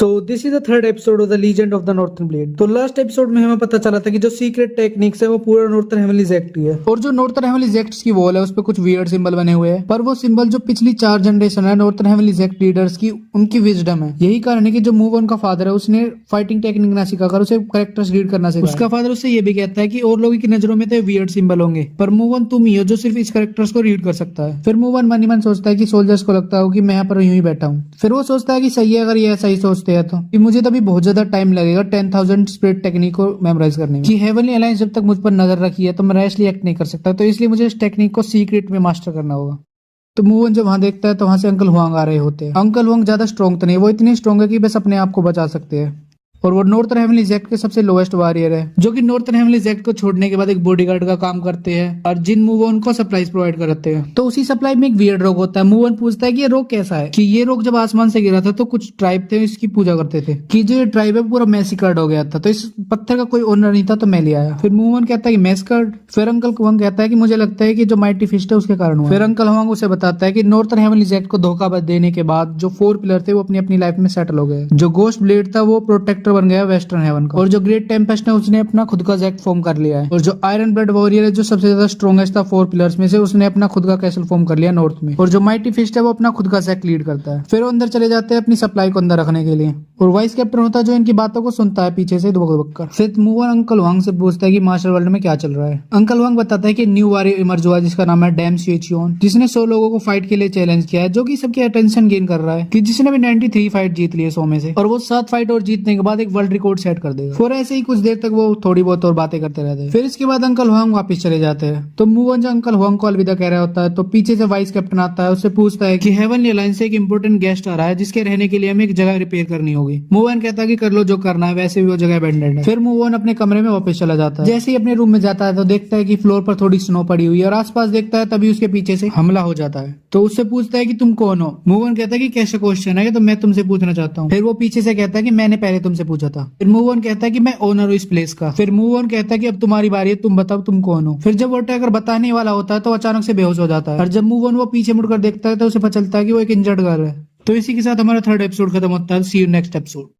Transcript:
So this is the third episode of the legend of the northern blade. तो last episode में हमें पता चला था कि जो सीक्रेट टेक्निक्स है वो पूरा नॉर्थर्न हेवनलीज एक्ट ही है, और जो नॉर्थर्न हेवनलीज एक्ट की वॉल है उस पर कुछ वियर्ड सिंबल बने हुए हैं, पर वो सिंबल जो पिछली 4 जनरेशन है नॉर्थर्न हेवनलीज एक्ट लीडर्स की, उनकी विजडम है। यही कारण है कि जो मूव ऑन का फादर है उसने फाइटिंग टेक्निक ना सिखाकर उसे कैरेक्टर्स रीड करना सिखाया। उसका फादर उससे ये भी कहता है कि और लोगों की नजरों में तो वियर्ड सिंबल होंगे, पर मूव ऑन तुम ही हो जो सिर्फ इस कैरेक्टर्स को रीड कर सकता है। फिर मूव ऑन मन ही मन सोचता है कि सोल्जर्स को लगता हो कि मैं यहाँ पर यूं ही बैठा हूँ। फिर वो सोचता है कि सही है, अगर ये ऐसा ही सोचते हैं तो मुझे तभी बहुत ज्यादा टाइम लगेगा 10,000 स्पिरिट टेक्निक को मेमोराइज करने में। कि हेवनली अलायंस जब तक मुझ पर नजर रखी है तो मैं रैशली एक्ट नहीं कर सकता, तो इसलिए मुझे इस टेक्निक को सीक्रेट में मास्टर करना होगा। तो मूव ऑन जब वहां देखता है तो वहां से अंकल हुआंग आ रहे होते हैं। अंकल हुआंग ज्यादा स्ट्रॉन्ग तो नहीं, वो इतने स्ट्रॉन्ग है कि बस अपने आप को बचा सकते हैं, और वो नॉर्थर्न हेवनलीज एक्ट के सबसे लोएस्ट वॉरियर है, जो कि नॉर्थर्न हेवनलीज एक्ट को छोड़ने के बाद एक बॉडीगार्ड का काम करते हैं और जिन मूव ऑन को सप्लाईज प्रोवाइड करते हैं। तो उसी सप्लाई में एक वियर्ड रोग होता है। मूव ऑन पूछता है कि ये रोग कैसा है, कि ये रोग जब आसमान से गिरा था तो कुछ ट्राइब थे इसकी पूजा करते थे, कि जो ये ट्राइब है पूरा मैसिकर्ड हो गया था, तो इस पत्थर का कोई ओनर नहीं था तो मैं ले आया। फिर मूव ऑन कहता है कि मैस्कर्ड। फिर अंकल हुआंग कहता है कि मुझे लगता है कि जो माइटी फिस्ट है उसके कारण हुआ। फिर अंकल हुआंग उसे बताता है कि नॉर्थर्न हेवनलीज एक्ट को धोखा देने के बाद जो 4 पिलर थे वो अपनी अपनी लाइफ में सेटल हो गए। जो गोस्ट ब्लेड था वो प्रोटेक्टर बन गया वेस्टर्न हेवन का, और जो ग्रेट टेम्पेस्ट है उसने अपना खुद का जैक्ट फॉर्म कर लिया है, और जो आयरन ब्लड वॉरियर है जो सबसे ज्यादा स्ट्रॉन्गेस्ट था 4 पिलर्स में से, उसने अपना खुद का कैसल फॉर्म कर लिया नॉर्थ में, और जो माइटी फिस्ट है वो अपना खुद का जैक्ट लीड करता है। फिर वो अंदर चले जाते हैं अपनी सप्लाई को अंदर रखने के लिए, और वाइस कैप्टन होता है जो इनकी बातों को सुनता है पीछे से दुबक कर। फिर मूव ऑन अंकल हुआंग से पूछता है कि मार्शल वर्ल्ड में क्या चल रहा है। अंकल हुआंग बताता है कि न्यू वॉरियर इमर्ज हुआ जिसका नाम है डैम स्वेचियोन, जिसने 100 लोगों को फाइट के लिए चैलेंज किया है, जो कि सबकी अटेंशन गेन कर रहा है, कि जिसने भी 93 फाइट जीत ली है 100 में से, और वो 7 फाइट और जीतने के बाद एक वर्ल्ड रिकॉर्ड सेट कर देगा। फिर ऐसे ही कुछ देर तक वो थोड़ी बहुत और बातें करते रहते हैं। फिर इसके बाद अंकल हुआंग वापस चले जाते हैं। तो मूव ऑन जो अंकल हुआंग को अलविदा कह रहा होता है तो पीछे से वाइस कैप्टन आता है, उससे पूछता है कि हेवनली अलायंस से एक इंपोर्टेंट गेस्ट आ रहा है जिसके रहने के लिए हमें एक जगह रिपेयर करनी होगी। मूव ऑन कहता है कि कर लो जो करना है, वैसे भी वो जगह अबैंडन्ड है। फिर मूव ऑन अपने कमरे में वापस चला जाता है। जैसे ही अपने रूम में जाता है तो देखता है कि फ्लोर पर थोड़ी स्नो पड़ी हुई है, और आसपास देखता है तभी उसके पीछे से हमला हो जाता है। तो उससे पूछता है कि तुम कौन हो। मूव ऑन कहता है कि कैसा क्वेश्चन है, तो मैं तुमसे पूछना चाहता हूँ। फिर वो पीछे से कहता है कि मैंने पहले तुमसे पूछा था। फिर मूव ऑन कहता है कि मैं ओनर हूँ इस प्लेस का। फिर मूव ऑन कहता है कि अब तुम्हारी बारी है, तुम बताओ तुम कौन हो। फिर जब वो अगर बताने वाला होता है तो अचानक से बेहोश हो जाता है, और जब मूव ऑन वो पीछे मुड़कर देखता है तो उसे पता चलता है कि वो एक इंजर्ड गर्ल है। तो इसी के साथ हमारा 3rd एपिसोड खत्म होता है। सी यू नेक्स्ट एपिसोड।